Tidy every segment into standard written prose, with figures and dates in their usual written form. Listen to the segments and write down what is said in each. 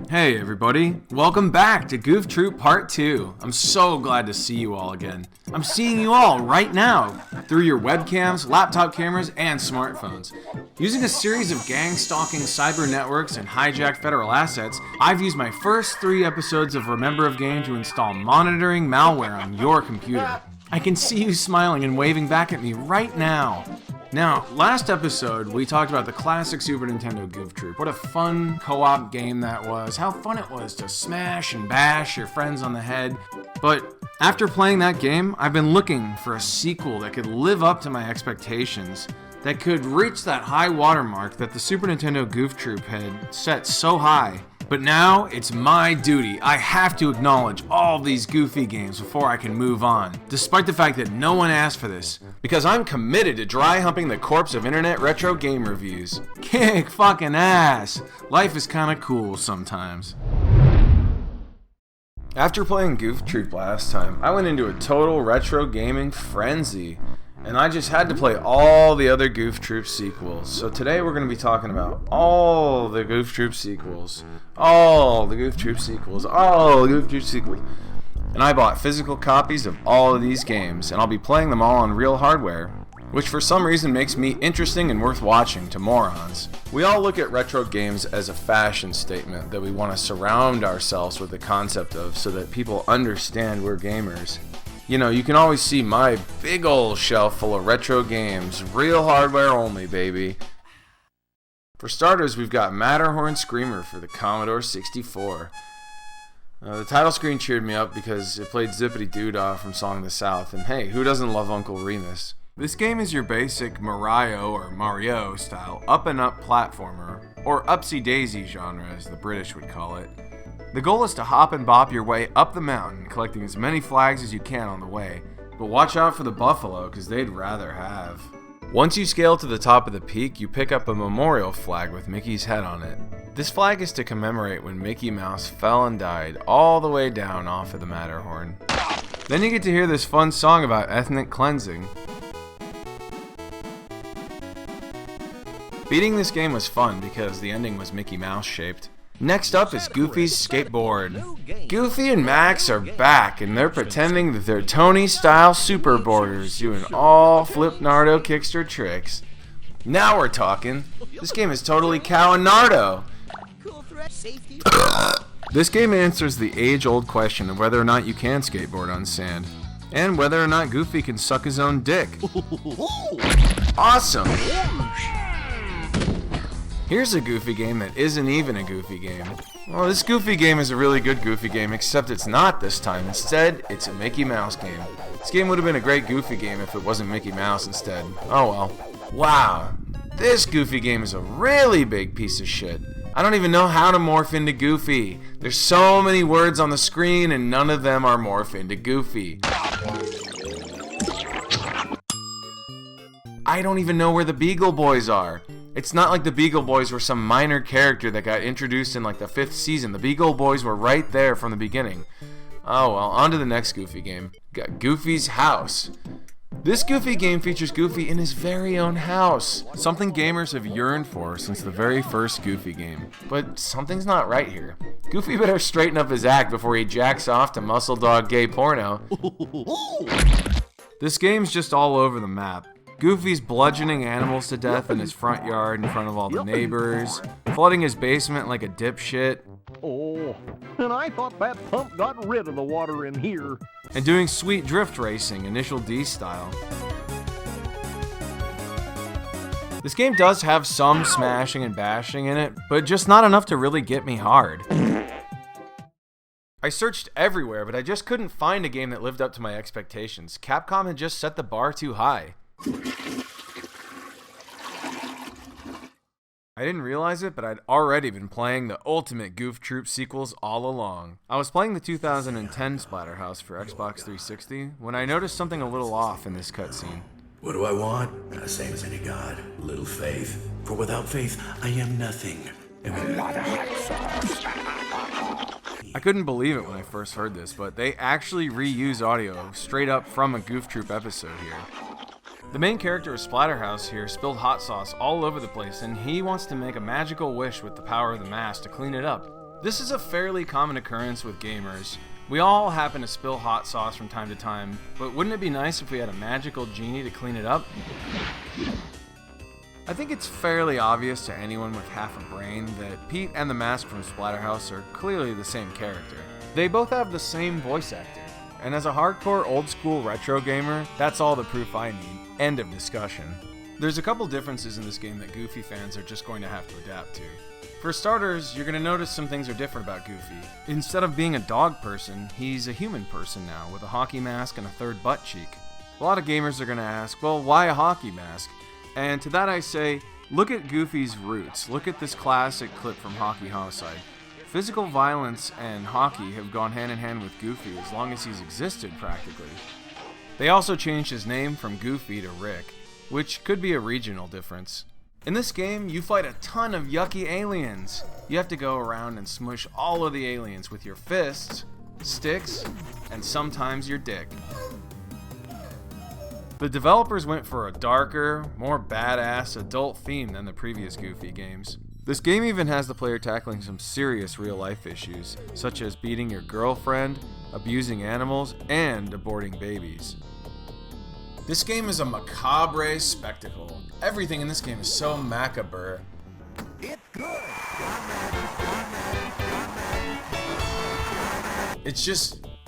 Hey everybody, welcome back to Goof Troop Part 2. I'm so glad to see you all again. I'm seeing you all right now, through your webcams, laptop cameras, and smartphones. Using a series of gang-stalking cyber networks and hijacked federal assets, I've used my first 3 episodes of Remember of Game to install monitoring malware on your computer. I can see you smiling and waving back at me right now. Now, last episode, we talked about the classic Super Nintendo Goof Troop. What a fun co-op game that was. How fun it was to smash and bash your friends on the head. But after playing that game, I've been looking for a sequel that could live up to my expectations, that could reach that high watermark that the Super Nintendo Goof Troop had set so high. But now, it's my duty. I have to acknowledge all these goofy games before I can move on, despite the fact that no one asked for this, because I'm committed to dry humping the corpse of internet retro game reviews. Kick fucking ass! Life is kinda cool sometimes. After playing Goof Troop last time, I went into a total retro gaming frenzy. And I just had to play all the other Goof Troop sequels. So today we're going to be talking about all the Goof Troop sequels. All the Goof Troop sequels. All the Goof Troop sequels. And I bought physical copies of all of these games. And I'll be playing them all on real hardware, which for some reason makes me interesting and worth watching to morons. We all look at retro games as a fashion statement that we want to surround ourselves with the concept of so that people understand we're gamers. You know, you can always see my big ol' shelf full of retro games, real hardware only, baby. For starters, we've got Matterhorn Screamer for the Commodore 64. The title screen cheered me up because it played Zippity Doodah from Song of the South, and hey, who doesn't love Uncle Remus? This game is your basic Mario or Mario style up-and-up platformer, or upsy-daisy genre as the British would call it. The goal is to hop and bop your way up the mountain, collecting as many flags as you can on the way. But watch out for the buffalo, because they'd rather have. Once you scale to the top of the peak, you pick up a memorial flag with Mickey's head on it. This flag is to commemorate when Mickey Mouse fell and died all the way down off of the Matterhorn. Then you get to hear this fun song about ethnic cleansing. Beating this game was fun because the ending was Mickey Mouse shaped. Next up is Goofy's skateboard. Goofy and Max are back, and they're pretending that they're Tony-style superboarders doing all Flip-Nardo kickster tricks. Now we're talking. This game is totally Cow and Nardo. This game answers the age-old question of whether or not you can skateboard on sand, and whether or not Goofy can suck his own dick. Awesome! Here's a Goofy game that isn't even a Goofy game. Well, this Goofy game is a really good Goofy game, except it's not this time. Instead, it's a Mickey Mouse game. This game would have been a great Goofy game if it wasn't Mickey Mouse instead. Oh well. Wow, this Goofy game is a really big piece of shit. I don't even know how to morph into Goofy. There's so many words on the screen and none of them are morph into Goofy. I don't even know where the Beagle Boys are. It's not like the Beagle Boys were some minor character that got introduced in like the 5th season. The Beagle Boys were right there from the beginning. Oh well, on to the next Goofy game. Got Goofy's House. This Goofy game features Goofy in his very own house. Something gamers have yearned for since the very first Goofy game. But something's not right here. Goofy better straighten up his act before he jacks off to Muscle Dog gay porno. This game's just all over the map. Goofy's bludgeoning animals to death in his front yard in front of all the neighbors, flooding his basement like a dipshit. Oh, and I thought that pump got rid of the water in here. And doing sweet drift racing, Initial D style. This game does have some smashing and bashing in it, but just not enough to really get me hard. I searched everywhere, but I just couldn't find a game that lived up to my expectations. Capcom had just set the bar too high. I didn't realize it, but I'd already been playing the ultimate Goof Troop sequels all along. I was playing the 2010 Splatterhouse for Xbox 360 when I noticed something a little off in this cutscene. What do I want? The same as any god. Little faith. For without faith, I am nothing. And with not a hot sauce. I couldn't believe it when I first heard this, but they actually reuse audio straight up from a Goof Troop episode here. The main character of Splatterhouse here spilled hot sauce all over the place, and he wants to make a magical wish with the power of the mask to clean it up. This is a fairly common occurrence with gamers. We all happen to spill hot sauce from time to time, but wouldn't it be nice if we had a magical genie to clean it up? I think it's fairly obvious to anyone with half a brain that Pete and the Mask from Splatterhouse are clearly the same character. They both have the same voice actor, and as a hardcore old-school retro gamer, that's all the proof I need. End of discussion. There's a couple differences in this game that Goofy fans are just going to have to adapt to. For starters, you're going to notice some things are different about Goofy. Instead of being a dog person, he's a human person now, with a hockey mask and a third butt cheek. A lot of gamers are going to ask, well, why a hockey mask? And to that I say, look at Goofy's roots. Look at this classic clip from Hockey Homicide. Physical violence and hockey have gone hand in hand with Goofy as long as he's existed, practically. They also changed his name from Goofy to Rick, which could be a regional difference. In this game, you fight a ton of yucky aliens. You have to go around and smush all of the aliens with your fists, sticks, and sometimes your dick. The developers went for a darker, more badass adult theme than the previous Goofy games. This game even has the player tackling some serious real-life issues, such as beating your girlfriend, abusing animals, and aborting babies. This game is a macabre spectacle. Everything in this game is so macabre.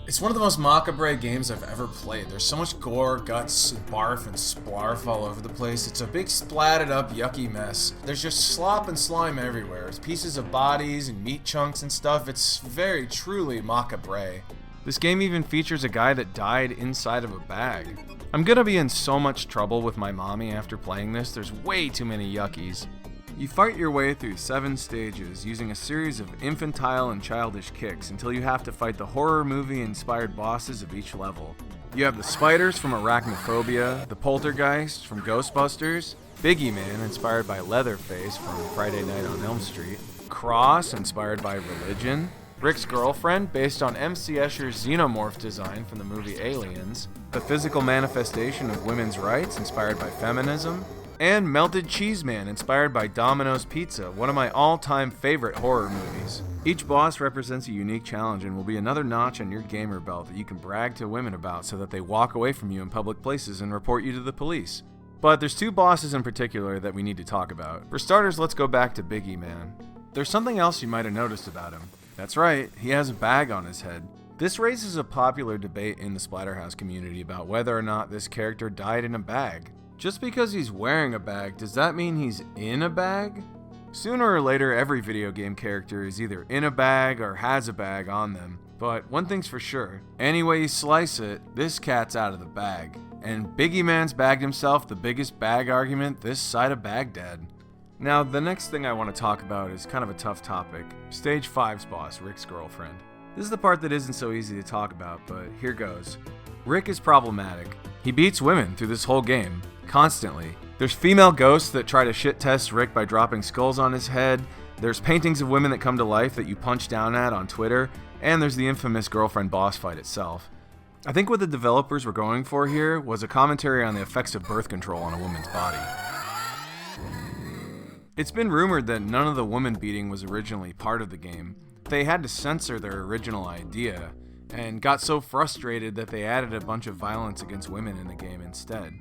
It's one of the most macabre games I've ever played. There's so much gore, guts, and barf and splarf all over the place. It's a big splatted up yucky mess. There's just slop and slime everywhere. There's pieces of bodies and meat chunks and stuff. It's very truly macabre. This game even features a guy that died inside of a bag. I'm gonna be in so much trouble with my mommy after playing this. There's way too many yuckies. You fight your way through 7 stages using a series of infantile and childish kicks until you have to fight the horror movie inspired bosses of each level. You have the spiders from Arachnophobia, the poltergeist from Ghostbusters, Biggie Man inspired by Leatherface from Friday Night on Elm Street, Cross inspired by Religion, Rick's girlfriend based on M.C. Escher's xenomorph design from the movie Aliens, the physical manifestation of women's rights inspired by feminism, and Melted Cheese Man, inspired by Domino's Pizza, one of my all-time favorite horror movies. Each boss represents a unique challenge and will be another notch on your gamer belt that you can brag to women about so that they walk away from you in public places and report you to the police. But there's 2 bosses in particular that we need to talk about. For starters, let's go back to Biggie Man. There's something else you might have noticed about him. That's right, he has a bag on his head. This raises a popular debate in the Splatterhouse community about whether or not this character died in a bag. Just because he's wearing a bag, does that mean he's in a bag? Sooner or later, every video game character is either in a bag or has a bag on them. But one thing's for sure, any way you slice it, this cat's out of the bag. And Biggie Man's bagged himself the biggest bag argument this side of Baghdad. Now, the next thing I want to talk about is kind of a tough topic. Stage 5's boss, Rick's girlfriend. This is the part that isn't so easy to talk about, but here goes. Rick is problematic. He beats women through this whole game. Constantly. There's female ghosts that try to shit test Rick by dropping skulls on his head, there's paintings of women that come to life that you punch down at on Twitter, and there's the infamous girlfriend boss fight itself. I think what the developers were going for here was a commentary on the effects of birth control on a woman's body. It's been rumored that none of the woman beating was originally part of the game. They had to censor their original idea, and got so frustrated that they added a bunch of violence against women in the game instead.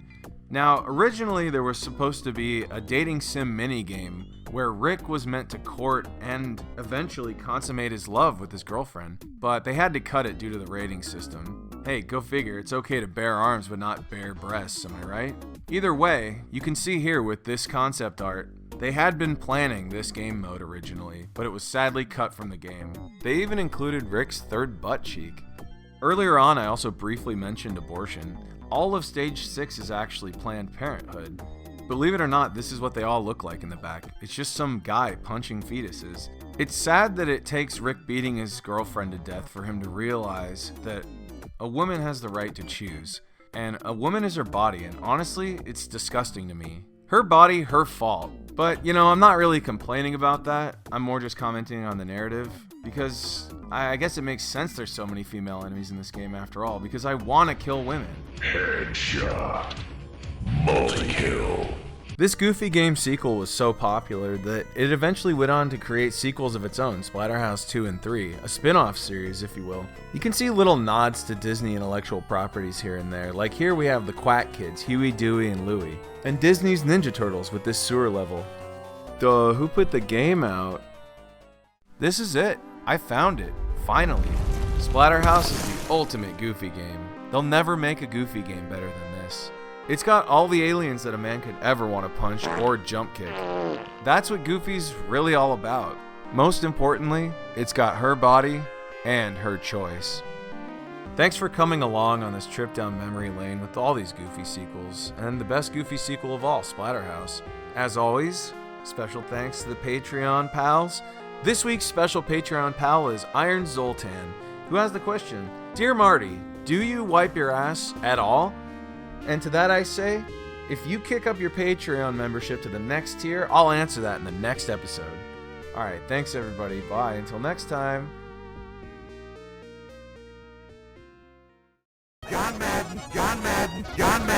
Now, originally there was supposed to be a dating sim minigame where Rick was meant to court and eventually consummate his love with his girlfriend, but they had to cut it due to the rating system. Hey, go figure, it's okay to bare arms but not bare breasts, am I right? Either way, you can see here with this concept art, they had been planning this game mode originally, but it was sadly cut from the game. They even included Rick's third butt cheek. Earlier on, I also briefly mentioned abortion. All of Stage 6 is actually Planned Parenthood. Believe it or not, this is what they all look like in the back. It's just some guy punching fetuses. It's sad that it takes Rick beating his girlfriend to death for him to realize that a woman has the right to choose. And a woman is her body, and honestly, it's disgusting to me. Her body, her fault. But, you know, I'm not really complaining about that. I'm more just commenting on the narrative. Because I guess it makes sense there's so many female enemies in this game after all, because I want to kill women. Headshot. Multi-kill. This Goofy game sequel was so popular that it eventually went on to create sequels of its own, Splatterhouse 2 and 3, a spin-off series if you will. You can see little nods to Disney intellectual properties here and there, like here we have the Quack Kids, Huey, Dewey, and Louie, and Disney's Ninja Turtles with this sewer level. Duh, who put the game out? This is it. I found it. Finally. Splatterhouse is the ultimate Goofy game. They'll never make a Goofy game better than this. It's got all the aliens that a man could ever want to punch or jump kick. That's what Goofy's really all about. Most importantly, it's got her body and her choice. Thanks for coming along on this trip down memory lane with all these Goofy sequels, and the best Goofy sequel of all, Splatterhouse. As always, special thanks to the Patreon pals. This week's special Patreon pal is Iron Zoltan, who has the question, Dear Marty, do you wipe your ass at all? And to that I say, if you kick up your Patreon membership to the next tier, I'll answer that in the next episode. Alright, thanks everybody. Bye. Until next time. John Madden, John Madden, John Madden.